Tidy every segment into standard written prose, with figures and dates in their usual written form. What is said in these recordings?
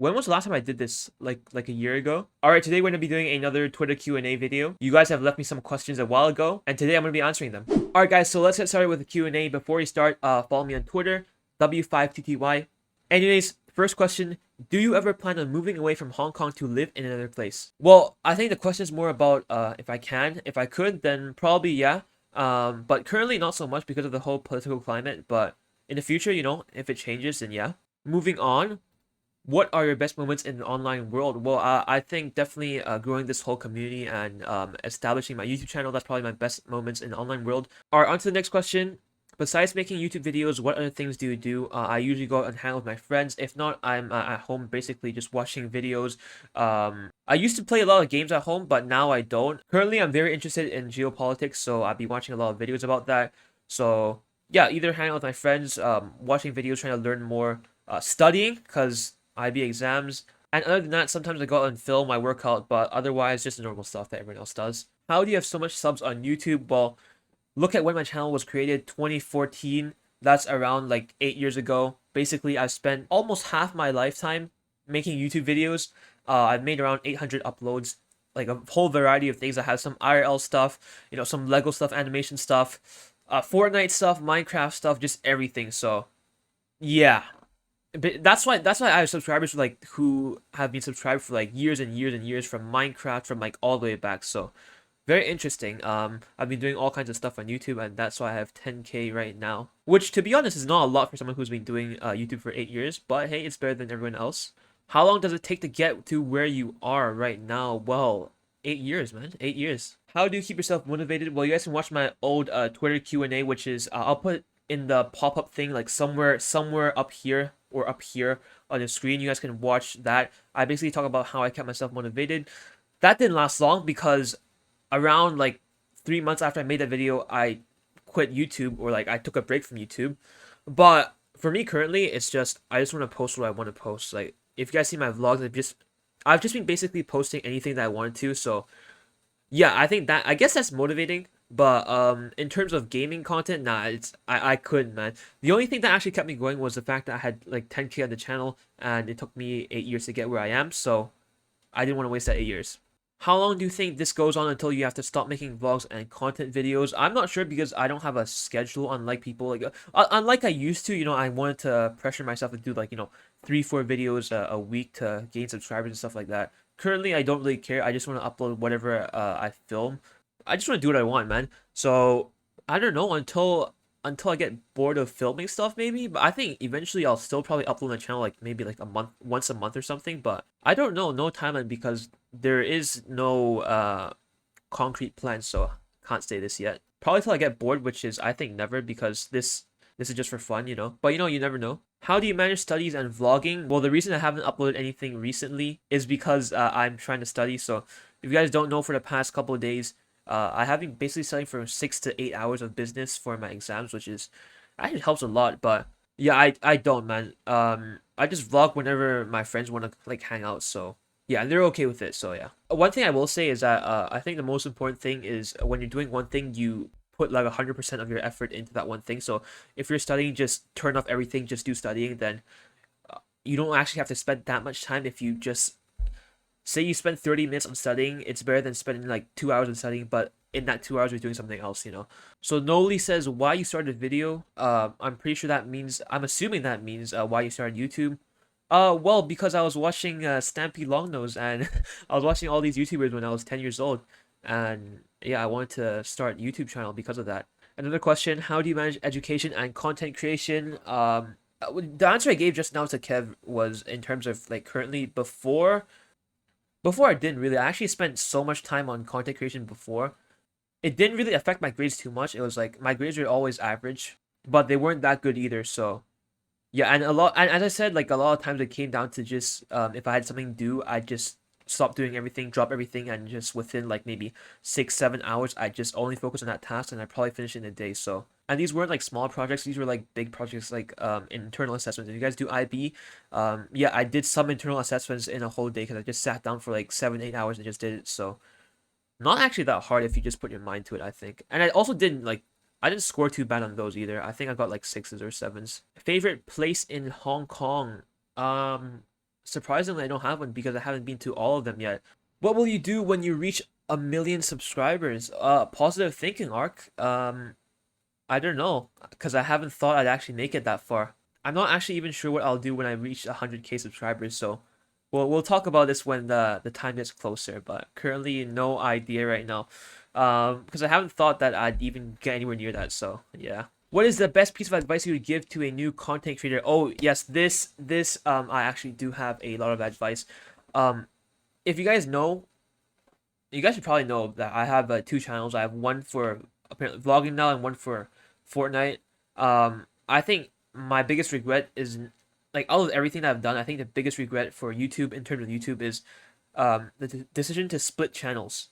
When was the last time I did this? Like a year ago? Alright, today we're gonna be doing another Twitter Q&A video. You guys have left me some questions a while ago, and today I'm gonna be answering them. Alright guys, so let's get started with the Q&A. Before we start, follow me on Twitter, W5TTY. Anyways, first question, do you ever plan on moving away from Hong Kong to live in another place? Well, I think the question is more about if I can. If I could, then probably yeah. But currently not so much because of the whole political climate, but in the future, if it changes, then yeah. Moving on, what are your best moments in the online world? Well, I think definitely growing this whole community and establishing my YouTube channel, that's probably my best moments in the online world. All right, on to the next question. Besides making YouTube videos, what other things do you do? I usually go out and hang out with my friends. If not, I'm at home basically just watching videos. I used to play a lot of games at home, but now I don't. Currently, I'm very interested in geopolitics, so I'll be watching a lot of videos about that. So yeah, either hang out with my friends, watching videos, trying to learn more, studying, because IB exams. And other than that, sometimes I go out and film my workout, but otherwise, just the normal stuff that everyone else does. How do you have so much subs on YouTube? Well, look at when my channel was created, 2014. That's around like 8 years ago. Basically, I've spent almost half my lifetime making YouTube videos. I've made around 800 uploads, like a whole variety of things. I have some IRL stuff, some Lego stuff, animation stuff, Fortnite stuff, Minecraft stuff, just everything. So, yeah. But that's why I have subscribers like who have been subscribed for like years and years and years from Minecraft from like all the way back. So very interesting. I've been doing all kinds of stuff on YouTube, and that's why I have 10K right now. Which, to be honest, is not a lot for someone who's been doing YouTube for 8 years. But hey, it's better than everyone else. How long does it take to get to where you are right now? Well, 8 years, man. 8 years. How do you keep yourself motivated? Well, you guys can watch my old Twitter Q&A, which is I'll put in the pop-up thing like somewhere up here or up here on the screen. You guys can watch that. I basically talk about how I kept myself motivated. That didn't last long because around like 3 months after I made that video, I quit YouTube, or like I took a break from YouTube. But for me currently, it's just I just want to post what I want to post. Like if you guys see my vlogs, I've just been basically posting anything that I wanted to. So yeah, I guess that's motivating. But in terms of gaming content, nah, I couldn't, man. The only thing that actually kept me going was the fact that I had like 10K on the channel, and it took me 8 years to get where I am. So I didn't want to waste that 8 years. How long do you think this goes on until you have to stop making vlogs and content videos? I'm not sure because I don't have a schedule, unlike people like unlike I used to. I wanted to pressure myself to do like 3-4 videos a week to gain subscribers and stuff like that. Currently, I don't really care. I just want to upload whatever I film. I just want to do what I want, man. So I don't know until I get bored of filming stuff, maybe. But I think eventually I'll still probably upload on the channel like maybe like a month, once a month or something. But I don't know, no timeline because there is no concrete plan, so can't say this yet. Probably till I get bored, which is I think never, because this is just for fun. But you never know. How do you manage studies and vlogging? Well, the reason I haven't uploaded anything recently is because I'm trying to study. So if you guys don't know, for the past couple of days, I have been basically studying for 6 to 8 hours of business for my exams, which is actually helps a lot. But yeah, I don't, man. I just vlog whenever my friends want to like hang out. So yeah, and they're okay with it. So yeah. One thing I will say is that I think the most important thing is when you're doing one thing, you put like 100% of your effort into that one thing. So if you're studying, just turn off everything, just do studying. Then you don't actually have to spend that much time. If you just say you spend 30 minutes on studying, it's better than spending like 2 hours on studying, but in that 2 hours you're doing something else. So Noli says why you started a video. I'm pretty sure that means, I'm assuming that means why you started YouTube. Well, because I was watching Stampy Longnose, and I was watching all these YouTubers when I was 10 years old, and yeah, I wanted to start YouTube channel because of that. Another question: how do you manage education and content creation? The answer I gave just now to Kev was in terms of like currently. Before I didn't really. I actually spent so much time on content creation before. It didn't really affect my grades too much. It was like my grades were always average, but they weren't that good either. So yeah, and as I said, like a lot of times it came down to just if I had something to do, I just stop doing everything, drop everything, and just within like maybe 6-7 hours, I just only focus on that task, and I probably finish it in a day. So, and these weren't like small projects; these were like big projects, like internal assessments. If you guys do IB, yeah, I did some internal assessments in a whole day because I just sat down for like 7-8 hours and just did it. So not actually that hard if you just put your mind to it, I think. And I also didn't like I didn't score too bad on those either. I think I got like sixes or sevens. Favorite place in Hong Kong? Um surprisingly, I don't have one because I haven't been to all of them yet. What will you do when you reach 1 million subscribers? Positive thinking, Ark. I don't know, because I haven't thought I'd actually make it that far. I'm not actually even sure what I'll do when I reach 100K subscribers, so we'll talk about this when the time gets closer, but currently no idea right now. Because I haven't thought that I'd even get anywhere near that, so yeah. What is the best piece of advice you would give to a new content creator? Oh, yes, this I actually do have a lot of advice. Um if you guys know, you guys should probably know that I have two channels. I have one for apparently vlogging now and one for Fortnite. I think my biggest regret is like out of everything that I've done. I think the biggest regret for YouTube in terms of YouTube is the decision to split channels.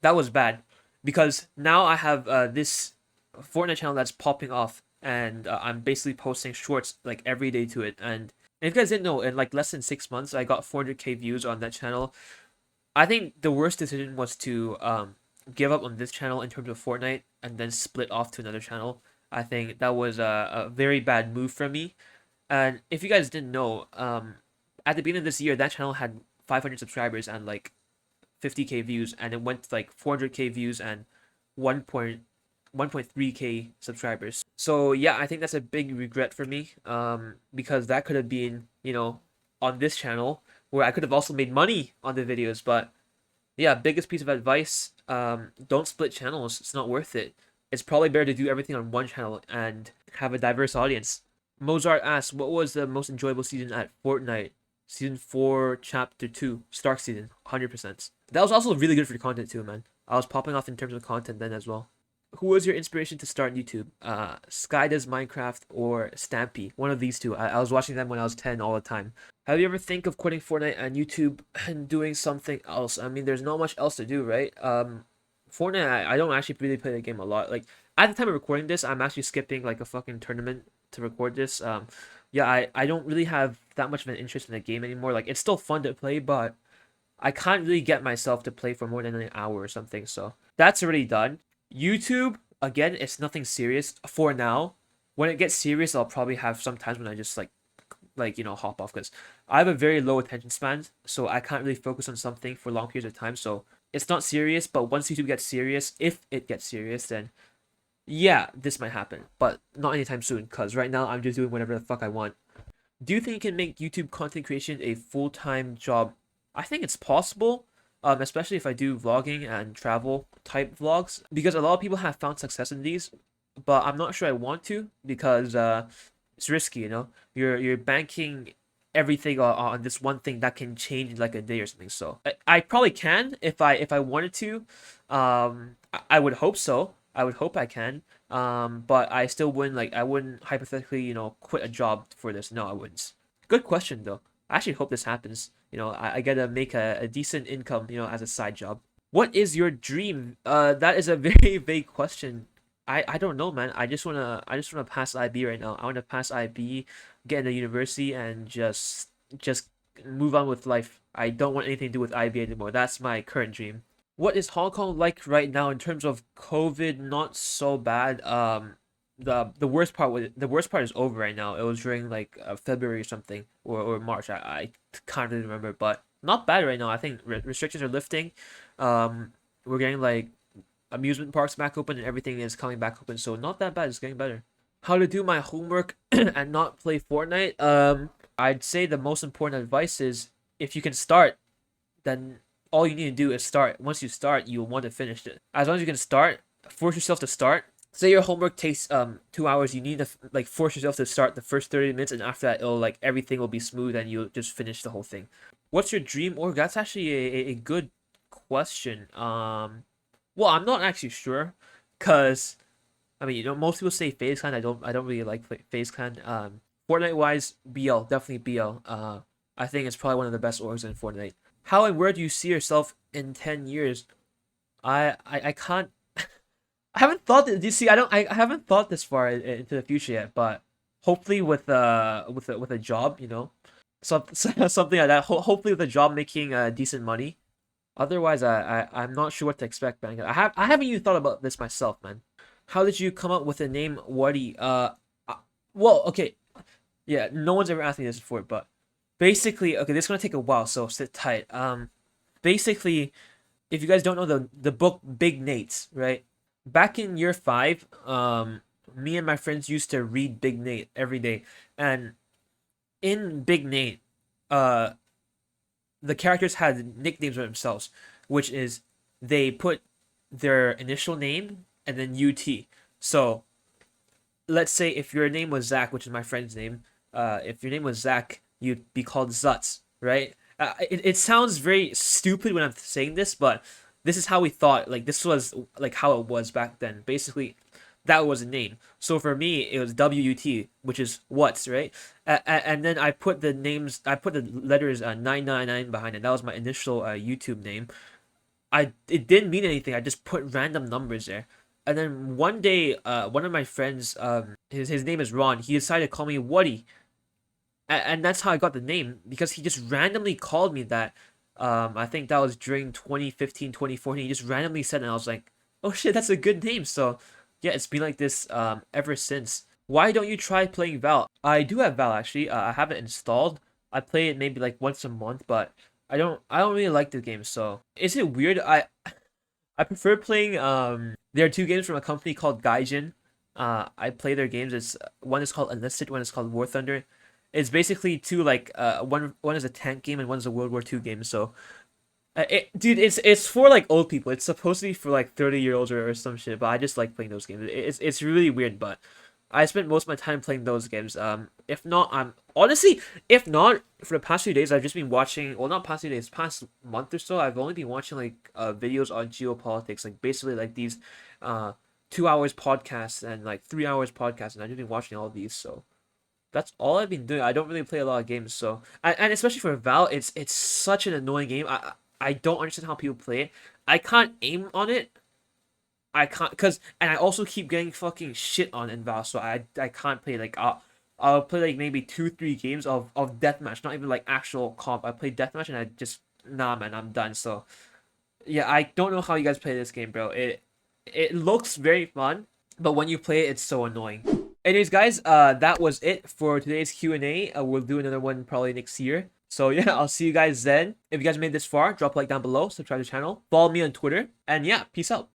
That was bad because now I have this Fortnite channel that's popping off, and I'm basically posting shorts like every day to it. And if you guys didn't know, in like less than 6 months, I got 400K views on that channel. I think the worst decision was to give up on this channel in terms of Fortnite and then split off to another channel. I think that was a very bad move from me. And if you guys didn't know, at the beginning of this year, that channel had 500 subscribers and like 50K views, and it went to like 400K views and 1.3K subscribers. So yeah, I think that's a big regret for me. Because that could have been, on this channel where I could have also made money on the videos. But yeah, biggest piece of advice: don't split channels. It's not worth it. It's probably better to do everything on one channel and have a diverse audience. Mozart asks, what was the most enjoyable season at Fortnite? Season 4, Chapter 2, Stark Season, 100%. That was also really good for content too, man. I was popping off in terms of content then as well. Who was your inspiration to start YouTube? Sky Does Minecraft or Stampy? One of these two. I was watching them when I was 10 all the time. Have you ever think of quitting Fortnite and YouTube and doing something else? I mean, there's not much else to do, right? Fortnite, I don't actually really play the game a lot. Like, at the time of recording this, I'm actually skipping like a fucking tournament to record this. Yeah, I don't really have that much of an interest in the game anymore. Like, it's still fun to play, but I can't really get myself to play for more than an hour or something. So that's already done. YouTube, again, it's nothing serious for now. When it gets serious, I'll probably have some times when I just hop off, because I have a very low attention span, so I can't really focus on something for long periods of time. So it's not serious, but once YouTube gets serious, if it gets serious, then yeah, this might happen, but not anytime soon, because right now I'm just doing whatever the fuck I want. Do you think you can make YouTube content creation a full-time job? I think it's possible, especially if I do vlogging and travel type vlogs, because a lot of people have found success in these, but I'm not sure I want to, because it's risky, You're banking everything on this one thing that can change in like a day or something. So I probably can if I wanted to. I would hope so. I would hope I can. But I still wouldn't, I wouldn't hypothetically, quit a job for this. No, I wouldn't. Good question though. I actually hope this happens. I gotta make a decent income, as a side job. What is your dream? That is a very vague question. I don't know, man. I just wanna pass IB right now. I wanna pass IB, get into university, and just move on with life. I don't want anything to do with IB anymore. That's my current dream. What is Hong Kong like right now in terms of COVID? Not so bad. The worst part is over right now. It was during like February or something, or March. I can't really remember, but not bad right now. I think restrictions are lifting. We're getting like amusement parks back open and everything is coming back open, so not that bad. It's getting better. How to do my homework and not play Fortnite? I'd say the most important advice is, if you can start, then all you need to do is start. Once you start, you will want to finish it. As long as you can start, force yourself to start. Say your homework takes 2 hours, you need to force yourself to start the first 30 minutes, and after that it'll everything will be smooth and you'll just finish the whole thing. What's your dream org? That's actually a good question. Well, I'm not actually sure, cause I mean, most people say FaZe Clan. I don't really like FaZe Clan. Fortnite wise, BL, definitely BL. I think it's probably one of the best orgs in Fortnite. How and where do you see yourself in 10 years? I can't. I haven't thought that. You see, I haven't thought this far into the future yet. But hopefully with a job, something like that. Hopefully with a job making decent money. Otherwise, I'm not sure what to expect, man. I haven't even thought about this myself, man. How did you come up with the name Waddy? Well, okay, yeah, no one's ever asked me this before, but Basically, okay, this is gonna take a while, so sit tight. Basically, if you guys don't know the book Big Nate's, right? Back in year five, me and my friends used to read Big Nate every day, and in Big Nate, uh, the characters had nicknames for themselves, which is they put their initial name and then UT. So let's say if your name was Zach, which is my friend's name, if your name was Zach, you'd be called Zutz, right? It sounds very stupid when I'm saying this, but this is how we thought. Like this was like how it was back then. Basically, that was a name. So for me, it was WUT, which is what's right. And then I put the letters 999 behind it. That was my initial YouTube name. It didn't mean anything. I just put random numbers there. And then one day, one of my friends, his name is Ron. He decided to call me Woody, and that's how I got the name because he just randomly called me that. I think that was during 2015, 2014. He just randomly said it, and I was like, "Oh shit, that's a good name." So, yeah, it's been like this ever since. Why don't you try playing Val? I do have Val actually. I have it installed. I play it maybe like once a month, but I don't really like the game. So, is it weird? I prefer playing there are two games from a company called Gaijin. I play their games. It's one is called Enlisted, one is called War Thunder. It's basically two like one is a tank game and one is a World War II game. So dude, it's for like old people. It's supposed to be for like 30-year-olds or some shit, but I just like playing those games. It's really weird, but I spent most of my time playing those games. If not, I'm honestly, if not, for the past few days, I've just been watching. Well, not past few days, past month or so. I've only been watching like videos on geopolitics, like basically like these, 2 hours podcasts and like 3 hours podcasts, and I've just been watching all these. So that's all I've been doing. I don't really play a lot of games, so and especially for Val, it's such an annoying game. I don't understand how people play it. I can't aim on it. I can't cause and I also keep getting fucking shit on in Val, so I can't play like I'll play like maybe 2 3 games of deathmatch, not even like actual comp. I play deathmatch and I just nah man, I'm done. So yeah, I don't know how you guys play this game, bro. It looks very fun, but when you play it, it's so annoying. Anyways, guys, that was it for today's Q&A. We'll do another one probably next year. So yeah, I'll see you guys then. If you guys made this far, drop a like down below, subscribe to the channel, follow me on Twitter, and yeah, peace out.